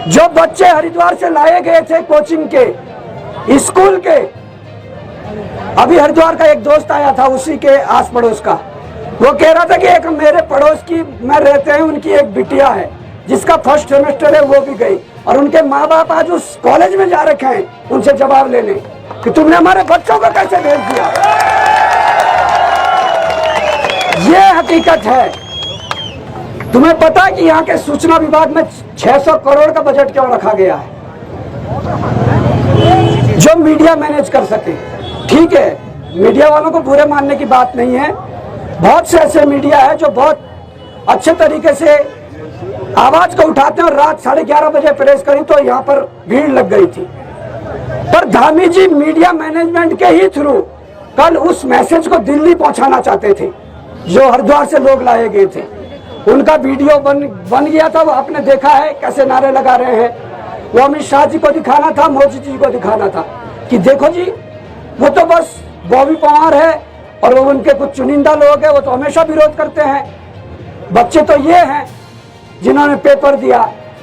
जो बच्चे हरिद्वार से लाए गए थे कोचिंग के, स्कूल के, अभी हरिद्वार का एक दोस्त आया था उसी के आस पड़ोस का, वो कह रहा था कि एक मेरे पड़ोस की में रहते हैं, उनकी एक बिटिया है जिसका फर्स्ट सेमेस्टर है, वो भी गई और उनके माँ बाप आज उस कॉलेज में जा रखे हैं उनसे जवाब लेने कि तुमने हमारे बच्चों को कैसे भेज दिया। ये हकीकत है। तुम्हें पता है कि यहाँ के सूचना विभाग में 600 करोड़ का बजट क्यों रखा गया है? जो मीडिया मैनेज कर सके। ठीक है, मीडिया वालों को बुरे मानने की बात नहीं है, बहुत से ऐसे मीडिया है जो बहुत अच्छे तरीके से आवाज को उठाते हैं और रात 11:30 बजे प्रेस करी तो यहाँ पर भीड़ लग गई थी। पर धामी जी मीडिया मैनेजमेंट के ही थ्रू कल उस मैसेज को दिल्ली पहुंचाना चाहते थे जो हरिद्वार से लोग लाए गए थे। उनका वीडियो बन गया था, वो आपने देखा है कैसे नारे लगा रहे हैं। वो अमित शाह जी को दिखाना था, मोदी जी को दिखाना था कि देखो जी वो तो बस बॉबी पवार है और वो उनके कुछ चुनिंदा लोग हैं, वो तो हमेशा विरोध करते हैं। बच्चे तो ये हैं जिन्होंने पेपर दिया,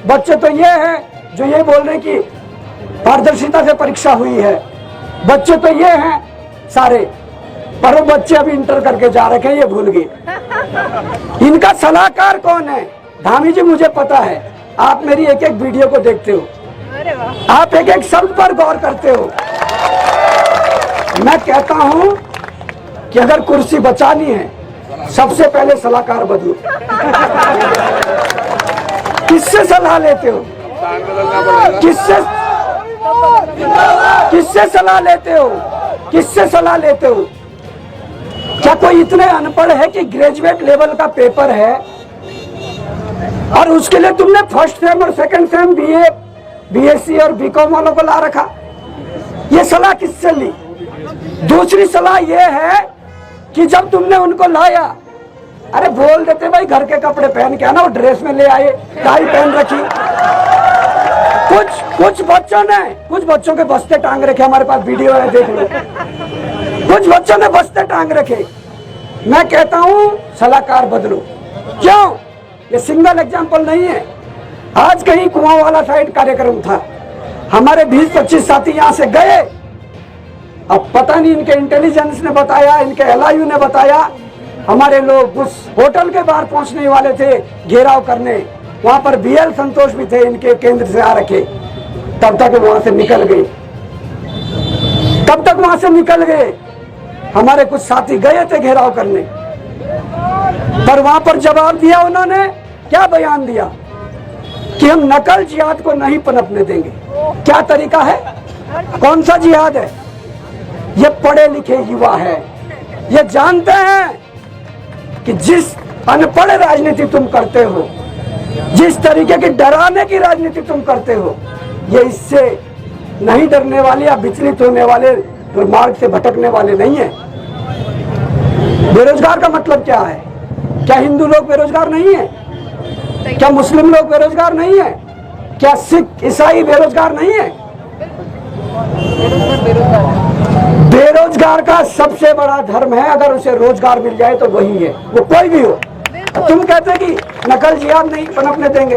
बच्चे तो ये हैं जो ये बोल रहे हैं कि पारदर्शिता से परीक्षा हुई है, बच्चे तो ये हैं सारे, पर वो बच्चे अभी इंटर करके जा रखे हैं, ये भूल गए। इनका सलाहकार कौन है? धामी जी मुझे पता है, आप मेरी एक एक वीडियो को देखते हो, आप एक एक शब्द पर गौर करते हो। मैं कहता हूं कि अगर कुर्सी बचानी है सबसे पहले सलाहकार बदलो। किससे सलाह लेते हो? किससे सलाह लेते हो? किससे सलाह लेते हो? क्या कोई इतने अनपढ़ है कि ग्रेजुएट लेवल का पेपर है और उसके लिए तुमने फर्स्ट सेम और सेकंड सेम बीए, बीएससी और बीकॉम वालों को ला रखा? ये सलाह किससे ली? दूसरी सलाह ये है कि जब तुमने उनको लाया, अरे बोल देते भाई घर के कपड़े पहन के आना, वो ड्रेस में ले आए, टाई पहन रखी। कुछ बच्चों ने, कुछ बच्चों के बस्ते टांग रखे, हमारे पास वीडियो है देख लो, कुछ बच्चों ने बस्ते टांग रखे। मैं कहता हूं सलाहकार बदलो। क्यों? ये सिंगल एग्जाम्पल नहीं है। आज कहीं कुआंवाला साइड कार्यक्रम था, हमारे 20-25 साथी यहां से गए। अब पता नहीं इनके इंटेलिजेंस ने बताया, इनके एलआईयू ने बताया, हमारे लोग उस होटल के बाहर पहुंचने वाले थे घेराव करने, वहां पर बीएल संतोष भी थे इनके केंद्र से आ रखे, तब तक वहां से निकल गए, तब तक वहां से निकल गए। हमारे कुछ साथी गए थे घेराव करने, पर वहां पर जवाब दिया उन्होंने, क्या बयान दिया कि हम नकल जिहाद को नहीं पनपने देंगे। क्या तरीका है? कौन सा जिहाद है? ये पढ़े लिखे युवा है, ये जानते हैं कि जिस अनपढ़ राजनीति तुम करते हो, जिस तरीके की डराने की राजनीति तुम करते हो, ये इससे नहीं डरने वाले या विचलित होने वाले, मार्ग से भटकने वाले नहीं है। बेरोजगार का मतलब क्या है? क्या हिंदू लोग बेरोजगार नहीं है? क्या मुस्लिम लोग बेरोजगार नहीं है? क्या सिख ईसाई बेरोजगार नहीं है? बेरोजगार का सबसे बड़ा धर्म है, अगर उसे रोजगार मिल जाए तो वही है, वो कोई भी हो। तुम कहते कि नकल जिहाद नहीं पनपने देंगे,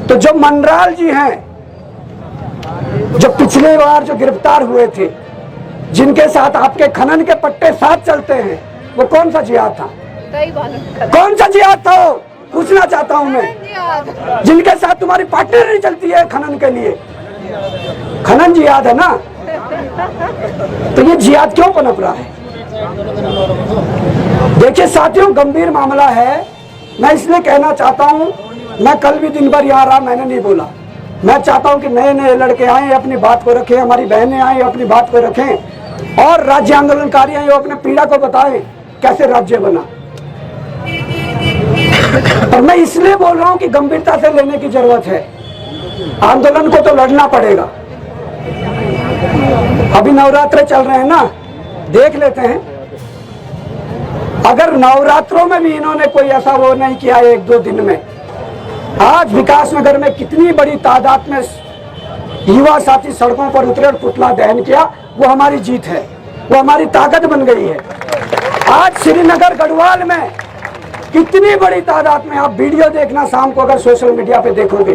तो जो मनराल जी हैं, जो पिछले बार जो गिरफ्तार हुए थे, जिनके साथ आपके खनन के पट्टे साथ चलते हैं, वो कौन सा जिहाद था? कौन सा जिहाद था वो? पूछना चाहता हूं मैं। जिनके साथ तुम्हारी पार्टनर नहीं चलती है खनन के लिए, खनन जिहाद है ना? तो ये जिहाद क्यों पनप रहा है? देखिए साथियों, गंभीर मामला है। मैं इसलिए कहना चाहता हूं, मैं कल भी दिन भर यहाँ रहा, मैंने नहीं बोला। मैं चाहता हूं कि नए नए लड़के आए, अपनी बात को रखें, हमारी बहनें आए, अपनी बात को रखें, और राज्य आंदोलनकारी आए, अपने पीड़ा को बताएं कैसे राज्य बना। और मैं इसलिए बोल रहा हूं कि गंभीरता से लेने की जरूरत है। आंदोलन को तो लड़ना पड़ेगा। अभी नवरात्र चल रहे हैं ना, देख लेते हैं। अगर नवरात्रों में भी इन्होंने कोई ऐसा वो नहीं किया 1-2 दिन में, आज विकास नगर में कितनी बड़ी तादाद में युवा साथी सड़कों पर उतरे और पुतला दहन किया, वो हमारी जीत है, वो हमारी ताकत बन गई है। आज श्रीनगर गढ़वाल में कितनी बड़ी तादाद में, आप वीडियो देखना शाम को अगर सोशल मीडिया पे देखोगे,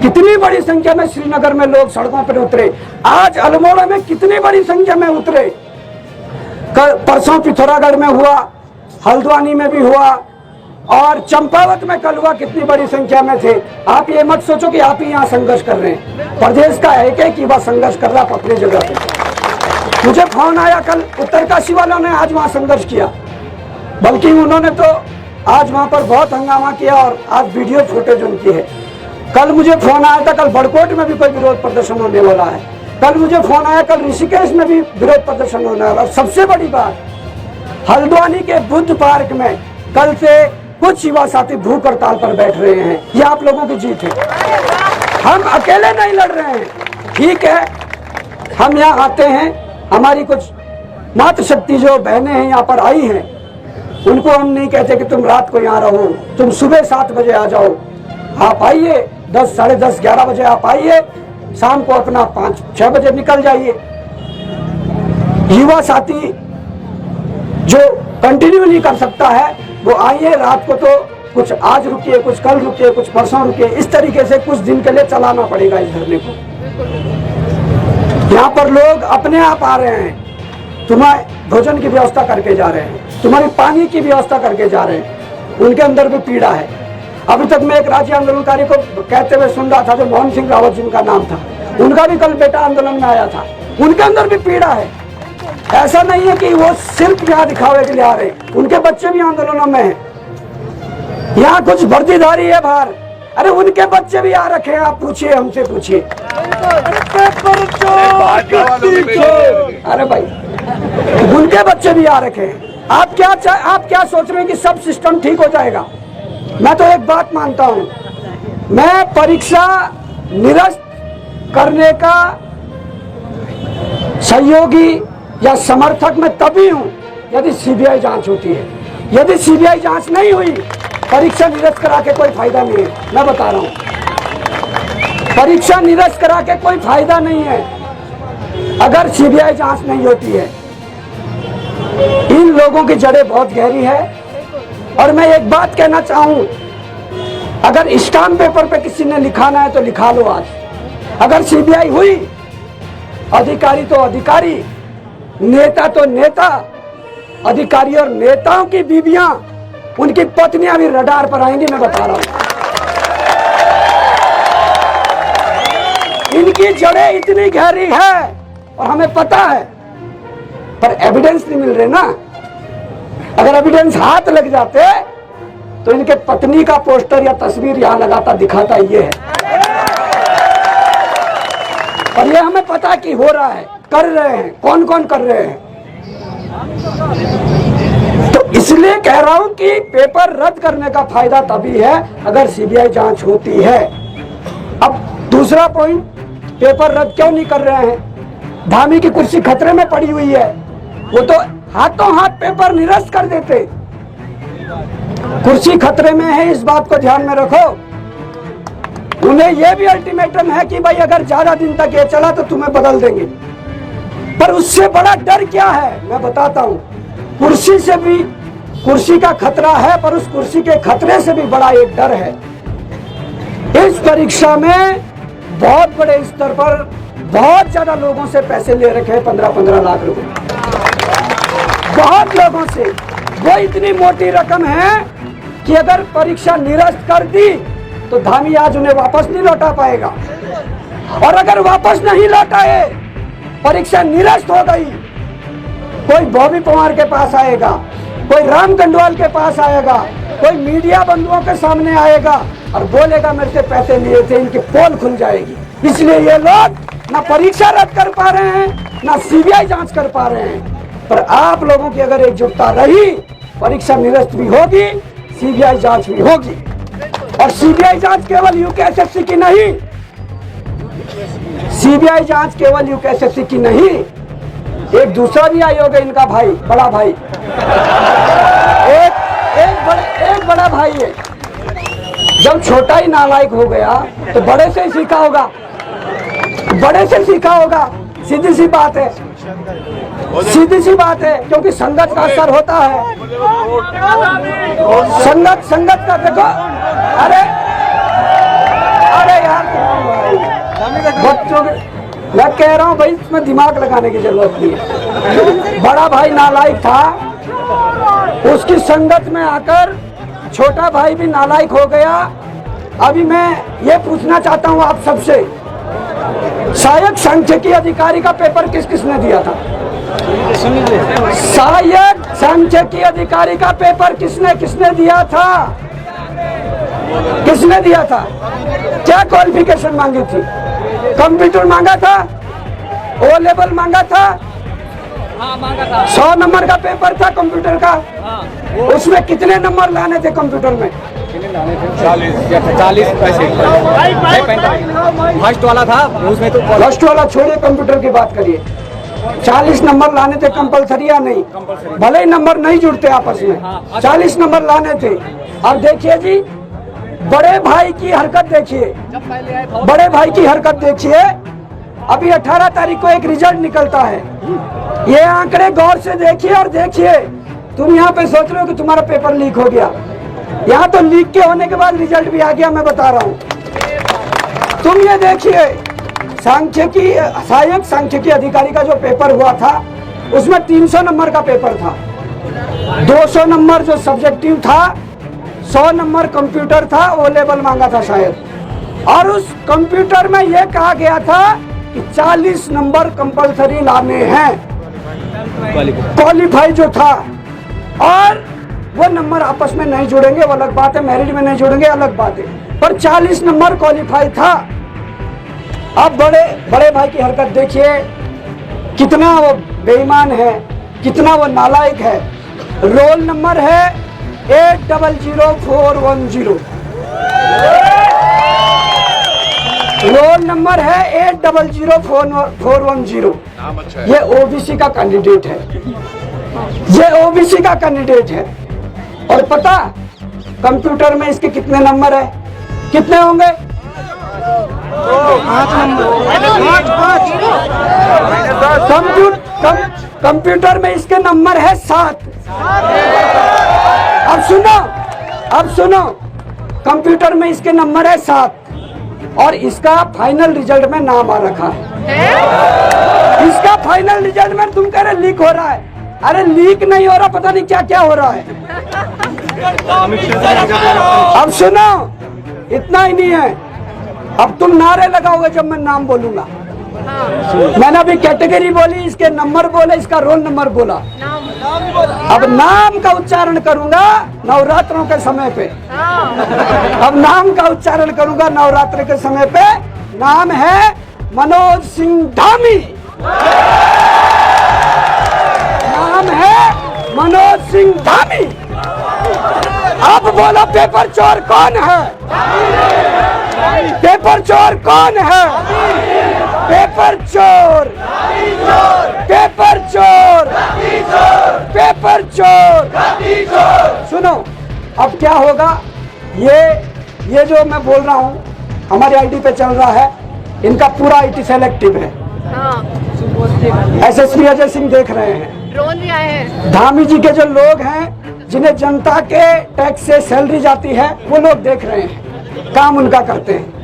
कितनी बड़ी संख्या में श्रीनगर में लोग सड़कों पर उतरे, आज अल्मोड़ा में कितनी बड़ी संख्या में उतरे, परसों पिथौरागढ़ में हुआ, हल्द्वानी में भी हुआ और चंपावत में कल हुआ, कितनी बड़ी संख्या में थे। आप ये मत सोचो कि आप ही यहाँ संघर्ष कर रहे हैं, प्रदेश का एक युवा संघर्ष कर रहा अपनी जगह पे। मुझे फोन आया कल, उत्तरकाशी वालों ने आज वहाँ संघर्ष किया, बल्कि उन्होंने तो आज वहाँ पर बहुत हंगामा किया और आज वीडियो फुटेज उनकी है। कल मुझे फोन आया था, कल बड़कोट में भी कोई विरोध प्रदर्शन होने वाला है। कल मुझे फोन आया, कल ऋषिकेश में भी विरोध प्रदर्शन होने वाला। और सबसे बड़ी बात, हल्द्वानी के बुद्ध पार्क में कल से कुछ युवा साथी भूख हड़ताल पर बैठ रहे हैं। ये आप लोगों की जीत है, हम अकेले नहीं लड़ रहे हैं। ठीक है, हम यहाँ आते हैं, हमारी कुछ मातृशक्ति जो बहनें हैं यहाँ पर आई हैं, उनको हम नहीं कहते कि तुम रात को यहाँ रहो, तुम सुबह 7 बजे आ जाओ। आप आइए, 10, साढ़े 10, 11 बजे आप आइए, शाम को अपना 5-6 बजे निकल जाइए। युवा साथी जो कंटिन्यू नहीं कर सकता है वो आइए, रात को तो कुछ आज रुकिए, कुछ कल रुकिए, कुछ परसों रुकिए, इस तरीके से कुछ दिन के लिए चलाना पड़ेगा इस धरने को। यहाँ पर लोग अपने आप आ रहे हैं, तुम्हारे भोजन की व्यवस्था करके जा रहे हैं, तुम्हारी पानी की व्यवस्था करके जा रहे हैं, उनके अंदर भी पीड़ा है। अभी तक मैं एक राज्य आंदोलनकारी को कहते हुए सुन रहा था, जो मोहन सिंह रावत जिनका नाम था, उनका भी कल बेटा आंदोलन में आया था, उनके अंदर भी पीड़ा है। ऐसा नहीं है कि वो सिर्फ यहाँ दिखावे के लिए आ रहे, उनके बच्चे भी आंदोलनों में हैं। यहाँ कुछ वर्दीधारी है बाहर, अरे उनके बच्चे भी आ रखे हैं, आप पूछिए, हमसे पूछिए। अरे भाई, उनके बच्चे भी आ रखे हैं। आप क्या सोच रहे हैं कि सब सिस्टम ठीक हो जाएगा? मैं तो एक बात मानता हूं, मैं परीक्षा निरस्त करने का सहयोगी या समर्थक मैं तभी हूं यदि सीबीआई जांच होती है। यदि सीबीआई जांच नहीं हुई, परीक्षा निरस्त करा के कोई फायदा नहीं है। मैं बता रहा हूं, परीक्षा निरस्त करा के कोई फायदा नहीं है अगर सीबीआई जांच नहीं होती है। इन लोगों की जड़ें बहुत गहरी है। और मैं एक बात कहना चाहूं, अगर स्टाम्प पेपर पे किसी ने लिखाना है तो लिखा लो आज। अगर सीबीआई हुई, अधिकारी तो अधिकारी, नेता तो नेता, अधिकारी और नेताओं की बीवियां, उनकी पत्नियां भी रडार पर आएंगी, मैं बता रहा हूं। इनकी जड़ें इतनी गहरी है और हमें पता है, पर एविडेंस नहीं मिल रहे ना। अगर एविडेंस हाथ लग जाते तो इनके पत्नी का पोस्टर या तस्वीर यहां लगाता दिखाता ये है। और ये हमें पता कि हो रहा है, कर रहे हैं, कौन कौन कर रहे हैं। तो इसलिए कह रहा हूं कि पेपर रद्द करने का फायदा तभी है अगर सीबीआई जांच होती है। अब दूसरा पॉइंट, पेपर रद्द क्यों नहीं कर रहे हैं? धामी की कुर्सी खतरे में पड़ी हुई है, वो तो हाथों हाथ पेपर निरस्त कर देते। कुर्सी खतरे में है, इस बात को ध्यान में रखो। उन्हें यह भी अल्टीमेटम है कि भाई अगर ज्यादा दिन तक ये चला तो तुम्हें बदल देंगे। पर उससे बड़ा डर क्या है मैं बताता हूं। कुर्सी से भी, कुर्सी का खतरा है, पर उस कुर्सी के खतरे से भी बड़ा एक डर है। इस परीक्षा में बहुत बड़े स्तर पर बहुत ज्यादा लोगों से पैसे ले रखे हैं, 15-15 लाख रुपए, बहुत लोगों से। वो इतनी मोटी रकम है कि अगर परीक्षा निरस्त कर दी तो धामी आज उन्हें वापस नहीं लौटा पाएगा। और अगर वापस नहीं लौटाए, परीक्षा निरस्त हो गई, कोई बॉबी पवार के पास आएगा, कोई राम गंडवाल के पास आएगा, कोई मीडिया बंधुओं के सामने आएगा और बोलेगा मेरे से पैसे लिए थे, इनकी पोल खुल जाएगी। इसलिए ये लोग ना परीक्षा रद्द कर पा रहे हैं, ना सीबीआई जांच कर पा रहे हैं। पर आप लोगों की अगर एकजुटता रही, परीक्षा निरस्त भी होगी, सीबीआई जांच भी होगी। और सीबीआई जांच केवल यूकेएसएससी की नहीं, सीबीआई जांच केवल यूकेएसएससी की नहीं, एक दूसरा भी आयोग है इनका भाई, बड़ा भाई, एक बड़ा भाई है। जब छोटा ही नालायक हो गया तो बड़े से ही सीखा होगा, बड़े से सीखा होगा। सीधी सी बात है, सीधी सी बात है, क्योंकि संगत का असर होता है। संगत का देखो, अरे यार लोग, मैं कह रहा हूँ भाई इसमें दिमाग लगाने की जरूरत नहीं है। बड़ा भाई नालायक था, उसकी संगत में आकर छोटा भाई भी नालायक हो गया। अभी मैं ये पूछना चाहता हूँ आप सबसे, सहायक सांख्यिकी अधिकारी का पेपर किस किसने दिया था? सहायक सांख्यिकी अधिकारी का पेपर किसने किसने दिया था? किसने दिया था? क्या क्वालिफिकेशन मांगी थी? कंप्यूटर मांगा था? ओ लेवल मांगा था? हाँ मांगा था। 100 नंबर का पेपर था कंप्यूटर का। उसमें कितने नंबर लाने थे कंप्यूटर में? 40 फर्स्ट वाला था उसमें तो। फर्स्ट वाला छोड़िए, कंप्यूटर की बात करिए। 40 नंबर लाने थे कंपलसरी या नहीं? भले ही नंबर नहीं जुड़ते आपस में, 40 नंबर लाने थे। अब देखिए जी, बड़े भाई की हरकत देखिए, बड़े भाई की हरकत देखिए। अभी 18 तारीख को एक रिजल्ट निकलता है। ये आंकड़े गौर से देखिए और देखिए। तुम यहाँ पे सोच रहे हो कि तुम्हारा पेपर लीक हो गया, यहाँ तो लीक के होने के बाद रिजल्ट भी आ गया। मैं बता रहा हूँ, तुम ये देखिए, सांख्यिकी सहायक सांख्यिकी अधिकारी का जो पेपर हुआ था उसमें 300 नंबर का पेपर था। 200 नंबर जो सब्जेक्टिव था, 100 नंबर कंप्यूटर था, ओ लेवल मांगा था शायद। और उस कंप्यूटर में यह कहा गया था कि 40 नंबर कंपलसरी लाने हैं, क्वालिफाई जो था। और वो नंबर आपस में नहीं जुड़ेंगे, वो अलग बात है, मेरिट में नहीं जुड़ेंगे, अलग बात है, पर 40 नंबर क्वालिफाई था। अब बड़े भाई की हरकत देखिए, कितना वो बेईमान है, कितना वो नालायक है। रोल नंबर है 800410, रोल नंबर है 800410। ये ओबीसी का कैंडिडेट है, ये ओबीसी का कैंडिडेट है। और पता कंप्यूटर में इसके कितने नंबर है? कितने होंगे? 5 नंबर। कंप्यूटर में इसके नंबर है 7। अब सुनो, कंप्यूटर में इसके नंबर है 7 और इसका फाइनल रिजल्ट में नाम आ रखा है। इसका फाइनल रिजल्ट में तुम कह रहे लीक हो रहा है। अरे लीक नहीं हो रहा, पता नहीं क्या क्या हो रहा है। अब सुनो, इतना ही नहीं है, अब तुम नारे लगाओगे जब मैं नाम बोलूंगा। मैंने अभी कैटेगरी बोली, इसके नंबर बोले, इसका रोल नंबर बोला। अब नाम का उच्चारण करूंगा नवरात्रों के समय पे। अब नाम का उच्चारण करूंगा नवरात्र के समय पे। नाम है मनोज सिंह धामी। नाम है मनोज सिंह धामी। अब बोलो, पेपर चोर कौन है? पेपर चोर कौन है? पेपर चोर, पेपर चोर, पेपर चोर। सुनो, अब क्या होगा? ये जो मैं बोल रहा हूँ हमारी आईडी पे चल रहा है, इनका पूरा आईटी सेलेक्टिव है। एसएसपी अजय सिंह देख रहे हैं, ड्रोन भी आए हैं। धामी जी के जो लोग हैं जिन्हें जनता के टैक्स से सैलरी जाती है, वो लोग देख रहे हैं, काम उनका करते हैं।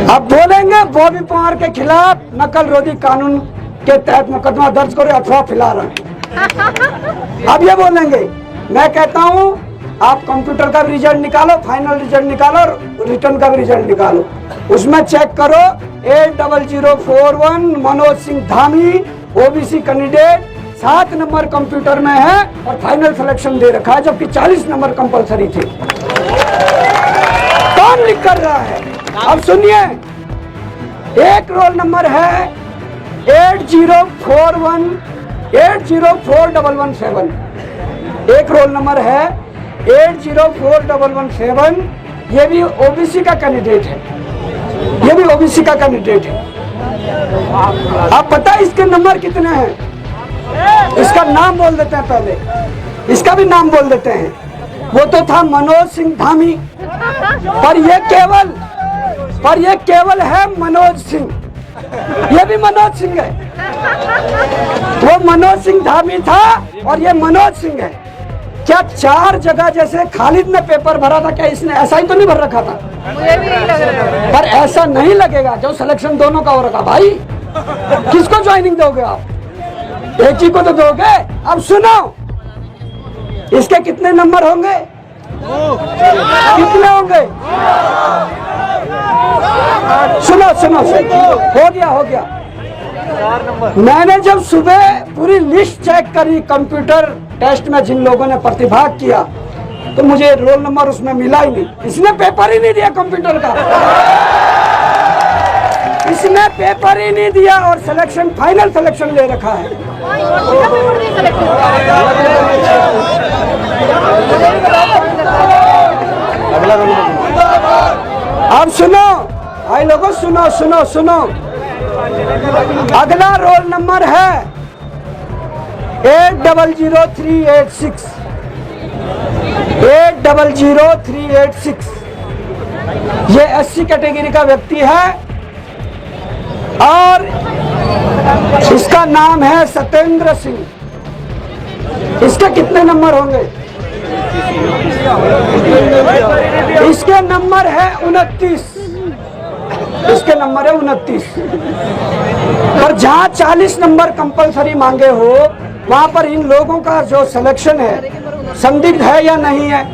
अब बोलेंगे बॉबी पवार के खिलाफ नकल रोधी कानून के तहत मुकदमा दर्ज करो, अफवाह फैला रहे हैं। अब ये बोलेंगे, मैं कहता हूँ आप कंप्यूटर का भी रिजल्ट निकालो, फाइनल रिजल्ट निकालो और रिटर्न का भी रिजल्ट निकालो। उसमें चेक करो 800410 Manoj Singh Dhami, OBC candidate, 7 number computer में है और फाइनल सिलेक्शन दे रखा है, जबकि 40 नंबर कंपलसरी थे। कौन लिख कर रहा है? अब सुनिए, एक रोल नंबर है 8041 एक रोल नंबर है 804117। ये भी ओबीसी का कैंडिडेट है, ये भी ओबीसी का कैंडिडेट है। आप पता है इसके नंबर कितने हैं? इसका नाम बोल देते हैं, पहले इसका भी नाम बोल देते हैं। वो तो था मनोज सिंह धामी, पर ये केवल है मनोज सिंह। ये भी मनोज सिंह है। वो मनोज सिंह धामी था और ये मनोज सिंह है। क्या 4 जगह जैसे खालिद ने पेपर भरा था, क्या इसने ऐसा ही तो नहीं भर रखा था? मुझे भी यही लग रहा है। पर ऐसा नहीं लगेगा जो सिलेक्शन दोनों का हो रखा। भाई किसको ज्वाइनिंग दोगे आप? एक ही को तो दोगे। अब सुनो, इसके कितने नंबर होंगे? कितने होंगे? सुनो सुनो, हो गया। मैंने जब सुबह पूरी लिस्ट चेक करी कंप्यूटर टेस्ट में जिन लोगों ने प्रतिभाग किया, तो मुझे रोल नंबर उसमें मिला ही नहीं। इसने पेपर ही नहीं दिया कंप्यूटर का, इसने पेपर ही नहीं दिया और सिलेक्शन फाइनल सिलेक्शन ले रखा है। अब सुनो भाई लोगों, सुनो। अगला रोल नंबर है 800386। 800386 ये SC कैटेगरी का व्यक्ति है और इसका नाम है सत्येंद्र सिंह। इसके कितने नंबर होंगे? इसके नंबर है 29। इसके नंबर है 29। पर जहाँ 40 नंबर कंपलसरी मांगे हो, वहाँ पर इन लोगों का जो सिलेक्शन है संदिग्ध है या नहीं है,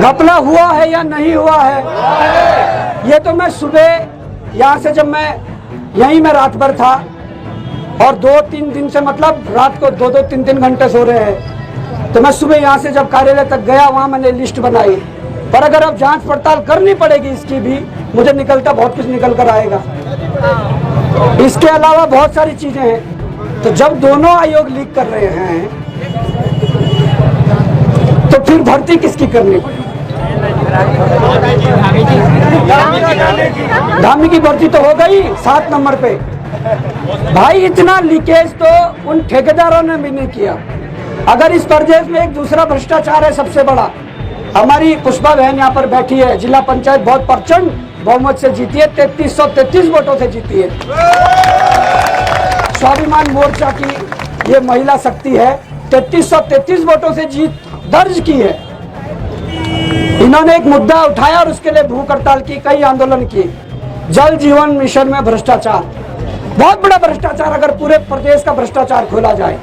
घपला हुआ है या नहीं हुआ है। ये तो मैं सुबह यहाँ से, जब मैं यहीं में रात भर था और 2-3 दिन से, मतलब रात को 2-3 घंटे सो रहे हैं, तो मैं सुबह यहाँ से जब कार्यालय तक गया, वहाँ मैंने लिस्ट बनाई। पर अगर अब जांच पड़ताल करनी पड़ेगी इसकी भी, मुझे निकलता बहुत कुछ निकल कर आएगा। इसके अलावा बहुत सारी चीजें हैं। तो जब दोनों आयोग लीक कर रहे हैं, तो फिर भर्ती किसकी करनी? धामी की भर्ती तो हो गई 7 नंबर पे। भाई इतना लीकेज तो उन ठेकेदारों ने भी नहीं किया। अगर इस प्रदेश में एक दूसरा भ्रष्टाचार है सबसे बड़ा, हमारी पुष्पा बहन यहाँ पर बैठी है, जिला पंचायत बहुत प्रचंड बहुमत से जीती है, 3333 वोटों से जीती है। स्वाभिमान मोर्चा की ये महिला शक्ति है, 3333 वोटों से जीत दर्ज की है। इन्होंने एक मुद्दा उठाया और उसके लिए भूख हड़ताल की, कई आंदोलन किए। जल जीवन मिशन में भ्रष्टाचार, बहुत बड़ा भ्रष्टाचार। अगर पूरे प्रदेश का भ्रष्टाचार खोला जाए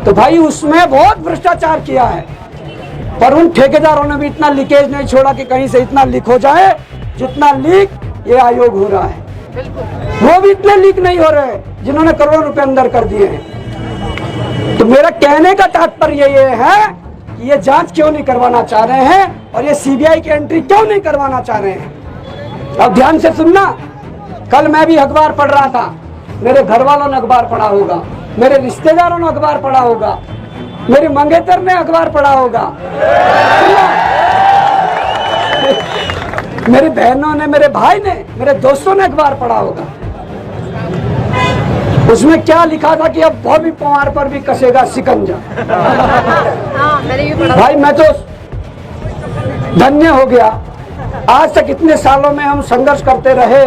तो भाई उसमें बहुत भ्रष्टाचार किया है। पर उन ठेकेदारों ने भी इतना लीकेज नहीं छोड़ा कि कहीं से इतना लीक हो जाए जितना लीक ये आयोग हो रहा है। वो भी इतने लीक नहीं हो रहे जिन्होंने करोड़ों रुपए अंदर कर दिए हैं। तो मेरा कहने का तात्पर्य ये है कि ये जांच क्यों नहीं करवाना चाह रहे हैं और ये सीबीआई की एंट्री क्यों नहीं करवाना चाह रहे हैं। अब ध्यान से सुनना, कल मैं भी अखबार पढ़ रहा था, मेरे घर वालों ने अखबार पढ़ा होगा, मेरे रिश्तेदारों ने अखबार पढ़ा होगा, मेरी मंगेतर ने अखबार पढ़ा होगा, मेरी बहनों ने, मेरे भाई ने, मेरे दोस्तों ने अखबार पढ़ा होगा। उसमें क्या लिखा था कि अब बॉबी पवार पर भी कसेगा शिकंजा। भाई मैं तो धन्य हो गया। आज तक इतने सालों में हम संघर्ष करते रहे,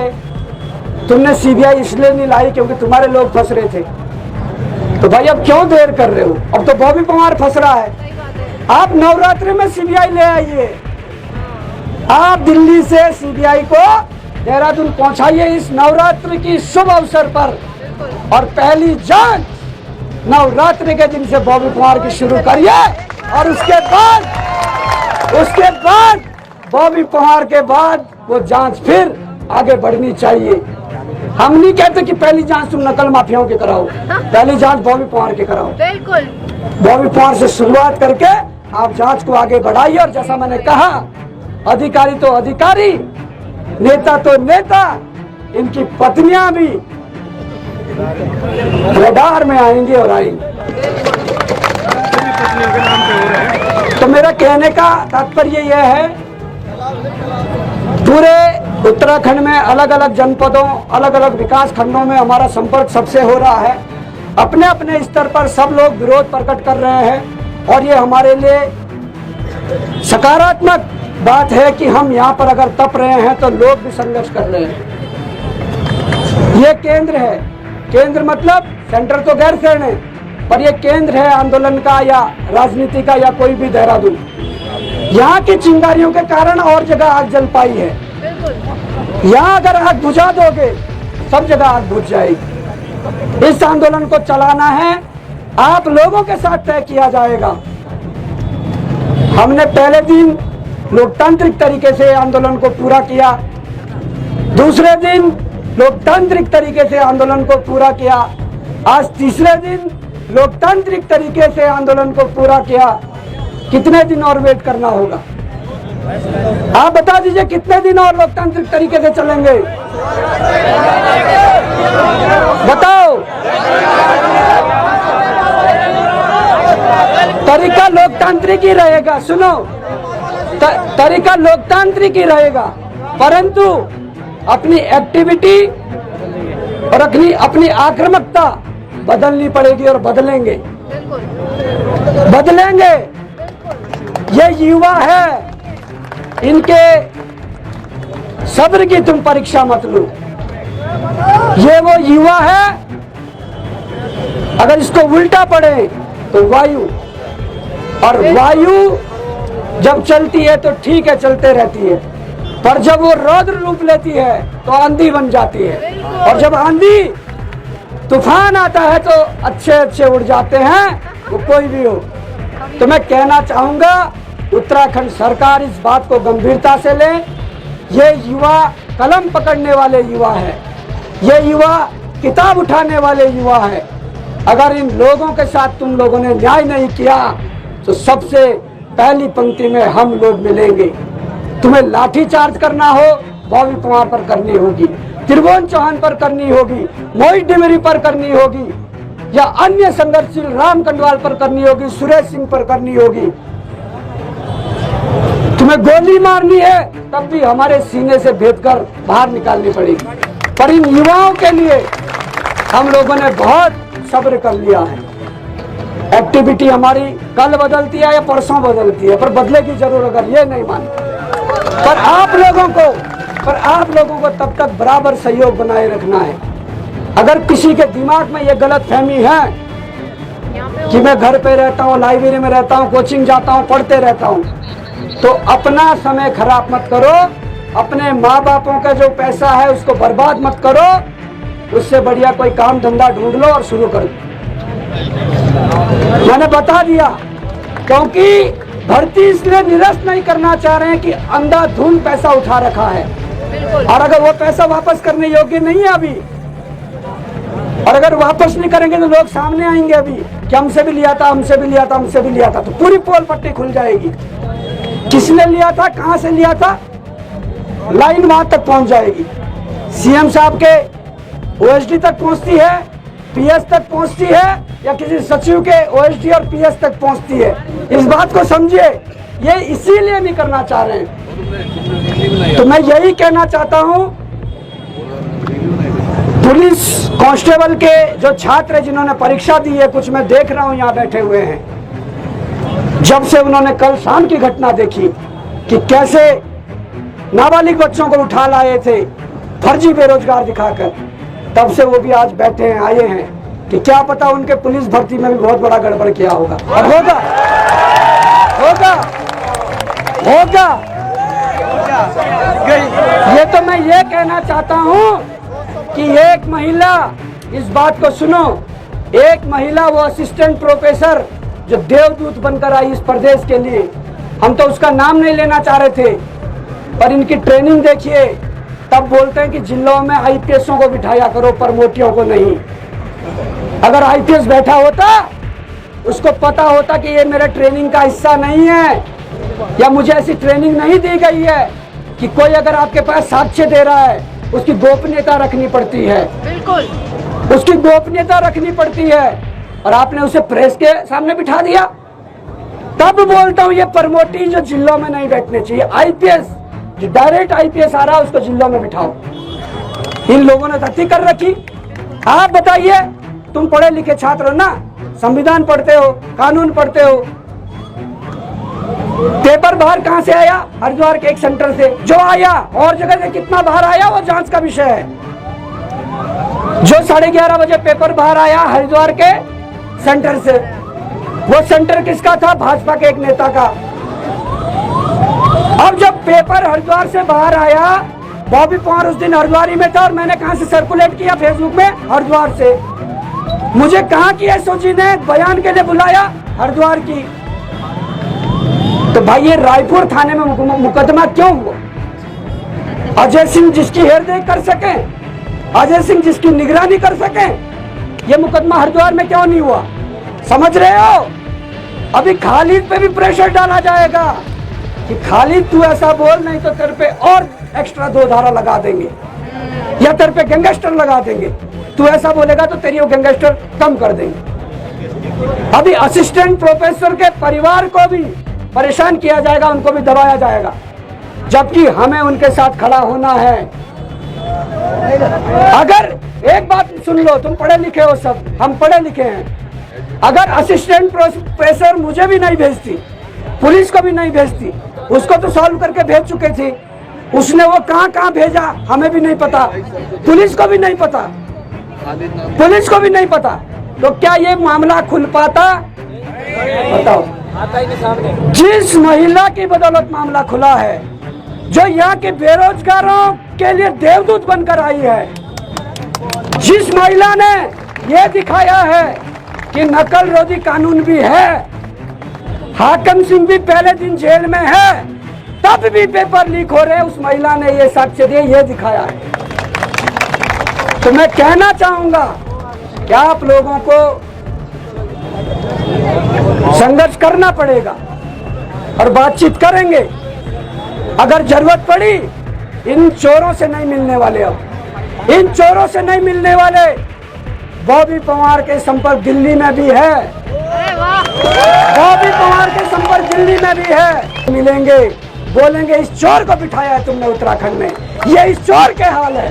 तुमने सीबीआई इसलिए नहीं लाई क्योंकि तुम्हारे लोग फंस रहे थे। तो भाई अब क्यों देर कर रहे हो? अब तो बॉबी पवार फंस रहा है। आप नवरात्रि में सीबीआई ले आइए, आप दिल्ली से सीबीआई को देहरादून पहुंचाइए इस नवरात्रि की शुभ अवसर पर, और पहली जांच नवरात्रि के दिन से बॉबी पवार की शुरू करिए, और उसके बाद बॉबी पवार के बाद वो जांच फिर आगे बढ़नी चाहिए। हम नहीं कहते कि पहली जांच तुम नकल माफियाओं के कराओ, पहली जांच बॉबी पवार के कराओ। बिल्कुल, बॉबी पवार से शुरुआत करके आप जांच को आगे बढ़ाइए। और जैसा मैंने कहा, अधिकारी तो अधिकारी, नेता तो नेता, इनकी पत्नियां भी रडार में आएंगी और आएंगी। तो मेरा कहने का तात्पर्य यह है, पूरे उत्तराखंड में अलग अलग जनपदों, अलग अलग विकास खंडों में हमारा संपर्क सबसे हो रहा है। अपने अपने स्तर पर सब लोग विरोध प्रकट कर रहे हैं, और ये हमारे लिए सकारात्मक बात है कि हम यहाँ पर अगर तप रहे हैं तो लोग भी संघर्ष कर रहे हैं। ये केंद्र है, केंद्र मतलब सेंटर तो गैरसैंण है, पर ये केंद्र है आंदोलन का या राजनीति का या कोई भी देहरादून। यहाँ की चिंगारियों के कारण और जगह आग जल पाई है। यहाँ अगर आग बुझा दोगे सब जगह आग बुझ जाएगी। इस आंदोलन को चलाना है, आप लोगों के साथ तय किया जाएगा। हमने पहले दिन लोकतांत्रिक तरीके से आंदोलन को पूरा किया, दूसरे दिन लोकतांत्रिक तरीके से आंदोलन को पूरा किया, आज तीसरे दिन लोकतांत्रिक तरीके से आंदोलन को पूरा किया। कितने दिन और वेट करना होगा? आप बता दीजिए कितने दिन और लोकतांत्रिक तरीके से चलेंगे? बताओ। तरीका लोकतांत्रिक ही रहेगा, सुनो, तरीका लोकतांत्रिक ही रहेगा, परंतु अपनी एक्टिविटी और अपनी आक्रामकता बदलनी पड़ेगी और बदलेंगे। ये युवा है, इनके सब्र की तुम परीक्षा मत लो। ये वो युवा है, अगर इसको उल्टा पड़े तो वायु, और वायु जब चलती है तो ठीक है, चलते रहती है, पर जब वो रौद्र रूप लेती है तो आंधी बन जाती है, और जब आंधी तूफान आता है तो अच्छे उड़ जाते हैं, वो कोई भी हो। तो मैं कहना चाहूंगा उत्तराखंड सरकार इस बात को गंभीरता से ले। ये युवा कलम पकड़ने वाले युवा है, ये युवा किताब उठाने वाले युवा है। अगर इन लोगों के साथ तुम लोगों ने न्याय नहीं किया तो सबसे पहली पंक्ति में हम लोग मिलेंगे। तुम्हें लाठी चार्ज करना हो बॉबी कुमार पर करनी होगी, त्रिभुवन चौहान पर करनी होगी, मोहित डिमरी पर करनी होगी, या अन्य संघर्षशील राम कंडवाल पर करनी होगी, सुरेश सिंह पर करनी होगी। तुम्हें गोली मारनी है तब भी हमारे सीने से भेदकर बाहर निकालनी पड़ेगी। पर इन युवाओं के लिए हम लोगों ने बहुत सब्र कर लिया है। एक्टिविटी हमारी कल बदलती है या परसों बदलती है, पर बदलेगी जरूर अगर ये नहीं मानते। पर आप लोगों को तब तक बराबर सहयोग बनाए रखना है। अगर किसी के दिमाग में ये गलत फहमी है कि मैं घर पे रहता हूँ, लाइब्रेरी में रहता हूँ, कोचिंग जाता हूँ, पढ़ते रहता हूँ, तो अपना समय खराब मत करो, अपने माँ बापों का जो पैसा है उसको बर्बाद मत करो। उससे बढ़िया कोई काम धंधा ढूंढ लो और शुरू कर दो। मैंने बता दिया, क्योंकि भर्ती इसलिए निरस्त नहीं करना चाह रहे हैं कि अंधाधुंध पैसा उठा रखा है, और अगर वो पैसा वापस करने योग्य नहीं है अभी, और अगर वापस नहीं करेंगे तो लोग सामने आएंगे अभी कि हमसे भी लिया था, हमसे भी लिया था, हमसे भी लिया था, तो पूरी पोल पट्टी खुल जाएगी। किसने लिया था, कहां से लिया था, लाइन वहां तक पहुंच जाएगी। सीएम साहब के ओएसडी तक पहुंचती है, पीएस तक पहुंचती है, या किसी सचिव के ओएसडी और पीएस तक पहुंचती है। इस बात को समझिए, ये इसीलिए नहीं करना चाह रहे हैं। तो मैं यही कहना चाहता हूं, पुलिस कांस्टेबल के जो छात्र जिन्होंने परीक्षा दी है, कुछ मैं देख रहा हूं यहाँ बैठे हुए हैं, जब से उन्होंने कल शाम की घटना देखी कि कैसे नाबालिग बच्चों को उठा लाए थे फर्जी बेरोजगार दिखाकर, तब से वो भी आज बैठे हैं, आए हैं कि क्या पता उनके पुलिस भर्ती में भी बहुत बड़ा गड़बड़ किया होगा, और होगा होगा होगा। ये तो मैं ये कहना चाहता हूँ कि एक महिला, इस बात को सुनो, एक महिला वो असिस्टेंट प्रोफेसर जो देवदूत बनकर आई इस प्रदेश के लिए, हम तो उसका नाम नहीं लेना चाह रहे थे, पर इनकी ट्रेनिंग देखिए, तब बोलते हैं कि जिलों में आईपीएसों को बिठाया करो, प्रमोटियों को नहीं। अगर आईपीएस बैठा होता, उसको पता होता कि ये मेरे ट्रेनिंग का हिस्सा नहीं है, या मुझे ऐसी ट्रेनिंग नहीं दी गई है कि कोई अगर आपके पास साक्ष्य दे रहा है उसकी गोपनीयता रखनी पड़ती है, बिल्कुल उसकी गोपनीयता रखनी पड़ती है, और आपने उसे प्रेस के सामने बिठा दिया। तब बोलता हूँ ये प्रमोटी जो जिलों में नहीं बैठने चाहिए, आईपीएस जो डायरेक्ट आईपीएस आ रहा है उसको जिलों में बिठाओ। इन लोगों ने गलती कर रखी। आप बताइए, तुम पढ़े लिखे छात्र हो ना, संविधान पढ़ते हो, कानून पढ़ते हो, पेपर बाहर कहां से आया? हरिद्वार के एक सेंटर से जो आया, और जगह से कितना बाहर आया वो जांच का विषय है। जो 11:30 बजे पेपर बाहर आया हरिद्वार के सेंटर से। वो सेंटर किसका था? भाजपा के एक नेता का। अब जब पेपर हरिद्वार से बाहर आया, बॉबी पवार उस दिन हरिद्वार में था और मैंने कहां से सर्कुलेट किया? फेसबुक में, हरिद्वार से। मुझे कहां की एसओजी ने बयान के लिए बुलाया? हरिद्वार की। तो भाई ये रायपुर थाने में मुकदमा क्यों हुआ? अजय सिंह जिसकी हेरदेख कर सके, अजय सिंह जिसकी निगरानी कर सके, ये मुकदमा हरिद्वार में क्यों नहीं हुआ? समझ रहे हो? अभी खालिद पे भी प्रेशर डाला जाएगा कि खालिद तू ऐसा बोल, नहीं तो तेरे पे और एक्स्ट्रा 2 धारा लगा देंगे या तेरे पे गैंगस्टर लगा देंगे। तू ऐसा बोलेगा तो तेरी वो गैंगस्टर कम कर देंगे। अभी असिस्टेंट प्रोफेसर के परिवार को भी परेशान किया जाएगा, उनको भी दबाया जाएगा, जबकि हमें उनके साथ खड़ा होना है। अगर एक बात सुन लो, तुम पढ़े लिखे हो सब, हम पढ़े लिखे हैं। अगर असिस्टेंट प्रोफेसर मुझे भी नहीं भेजती, पुलिस को भी नहीं भेजती, उसको तो सॉल्व करके भेज चुके थे, उसने वो कहां भेजा हमें भी नहीं पता, पुलिस को भी नहीं पता, पुलिस को भी नहीं पता, तो क्या ये मामला खुल पाता? बताओ। जिस महिला की बदौलत मामला खुला है, जो यहाँ के बेरोजगारों के लिए देवदूत बनकर आई है, जिस महिला ने ये दिखाया है कि नकल रोधी कानून भी है, हाकिम सिंह भी पहले दिन जेल में है, तब भी पेपर लीक हो रहे, उस महिला ने ये साक्ष्य दिए, ये दिखाया है। तो मैं कहना चाहूंगा कि आप लोगों को संघर्ष करना पड़ेगा और बातचीत करेंगे। अगर जरूरत पड़ी, इन चोरों से नहीं मिलने वाले, अब इन चोरों से नहीं मिलने वाले। बॉबी पवार के संपर्क दिल्ली में भी है, बॉबी पवार के संपर्क दिल्ली में भी है। मिलेंगे, बोलेंगे इस चोर को बिठाया है तुमने उत्तराखंड में, ये इस चोर के हाल है।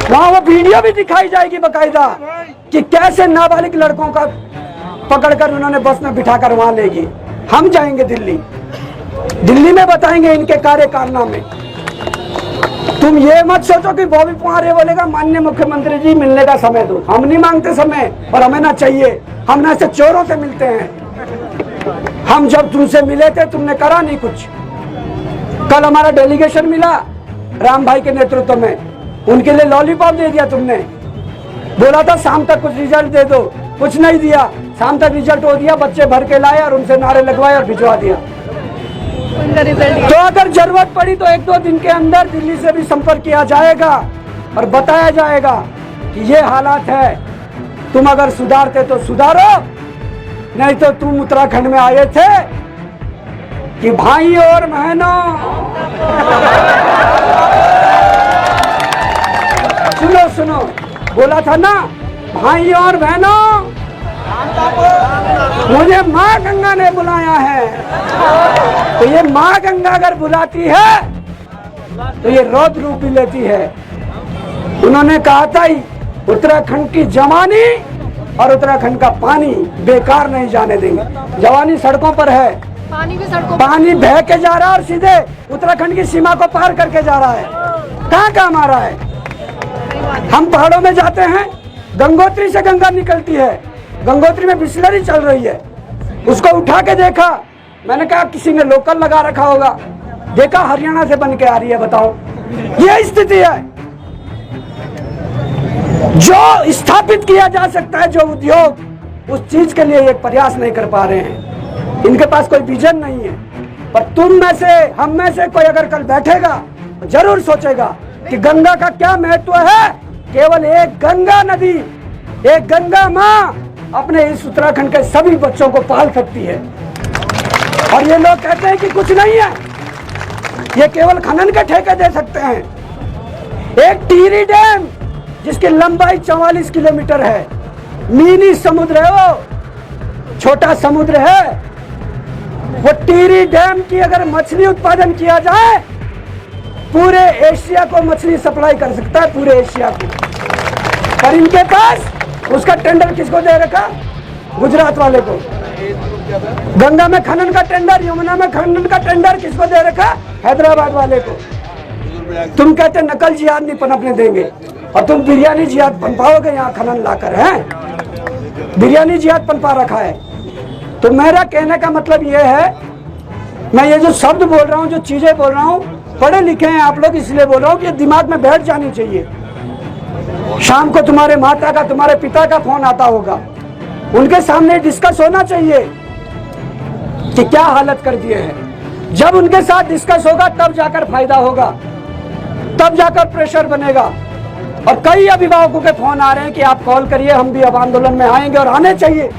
वहां वो वीडियो भी दिखाई जाएगी बकायदा कि कैसे नाबालिग लड़कों का पकड़कर उन्होंने बस में बिठाकर वहां लेगी। हम जाएंगे दिल्ली, दिल्ली में बताएंगे इनके कार्य कारनामे। तुम ये मत सोचो कि बॉबी पवार ये बोलेगा माननीय मुख्यमंत्री जी मिलने का समय दो। हम नहीं मांगते समय, और हमें ना चाहिए। हम ना ऐसे चोरों से मिलते हैं। हम जब तुमसे मिले थे तुमने करा नहीं कुछ। कल हमारा डेलीगेशन मिला राम भाई के नेतृत्व में, उनके लिए लॉलीपॉप दे दिया तुमने। बोला था शाम तक कुछ रिजल्ट दे दो, कुछ नहीं दिया। शाम तक रिजल्ट हो दिया, बच्चे भर के लाए और उनसे नारे लगवाए और भिजवा दिया। तो अगर जरूरत पड़ी तो 1-2 दिन के अंदर दिल्ली से भी संपर्क किया जाएगा और बताया जाएगा कि ये हालात है, तुम अगर सुधारते तो सुधारो, नहीं तो तुम उत्तराखंड में आए थे कि भाई और बहनों, सुनो सुनो, बोला था ना भाई और बहनों, मुझे माँ गंगा ने बुलाया है। तो ये माँ गंगा अगर बुलाती है तो ये रौद्र रूप भी लेती है। उन्होंने कहा था उत्तराखंड की जवानी और उत्तराखंड का पानी बेकार नहीं जाने देंगे। जवानी सड़कों पर है, पानी भी सड़कों, पानी बह के जा रहा है और सीधे उत्तराखंड की सीमा को पार करके जा रहा है। कहाँ काम आ रहा है? हम पहाड़ों में जाते हैं, गंगोत्री से गंगा निकलती है, गंगोत्री में बिस्लरी चल रही है, उसको उठा के देखा, मैंने कहा किसी ने लोकल लगा रखा होगा, देखा हरियाणा से बन के आ रही है। बताओ, ये स्थिति है। जो स्थापित किया जा सकता है, जो उद्योग, उस चीज के लिए एक प्रयास नहीं कर पा रहे हैं। इनके पास कोई विजन नहीं है। पर तुम में से, हम में से कोई अगर कल बैठेगा तो जरूर सोचेगा कि गंगा का क्या महत्व है। केवल एक गंगा नदी, एक गंगा माँ अपने इस उत्तराखंड के सभी बच्चों को पाल सकती है। और ये लोग कहते हैं कि कुछ नहीं है, ये केवल खनन के ठेके दे सकते हैं। एक टिहरी डैम जिसकी लंबाई 44 किलोमीटर है, मिनी समुद्र है, वो छोटा समुद्र है। वो टिहरी डैम की अगर मछली उत्पादन किया जाए, पूरे एशिया को मछली सप्लाई कर सकता है, पूरे एशिया को। पर इनके पास उसका टेंडर किसको दे रखा? गुजरात वाले को। गंगा में खनन का टेंडर, यमुना में खनन का टेंडर किसको दे रखा? हैदराबाद वाले को। तुम कहते नकल जिहाद नहीं पनपने देंगे, और तुम बिरयानी जिहाद पनपाओगे यहाँ खनन लाकर, हैं? बिरयानी जिहाद पनपा रखा है। तो मेरा कहने का मतलब ये है, मैं ये जो शब्द बोल रहा हूँ, जो चीज़ें बोल रहा हूँ, पढ़े लिखे हैं आप लोग इसलिए बोल रहा हूँ कि दिमाग में बैठ जानी चाहिए। शाम को तुम्हारे माता का, तुम्हारे पिता का फोन आता होगा, उनके सामने डिस्कस होना चाहिए कि क्या हालत कर दिए हैं। जब उनके साथ डिस्कस होगा तब जाकर फायदा होगा, तब जाकर प्रेशर बनेगा। और कई अभिभावकों के फोन आ रहे हैं कि आप कॉल करिए, हम भी अब आंदोलन में आएंगे, और आने चाहिए।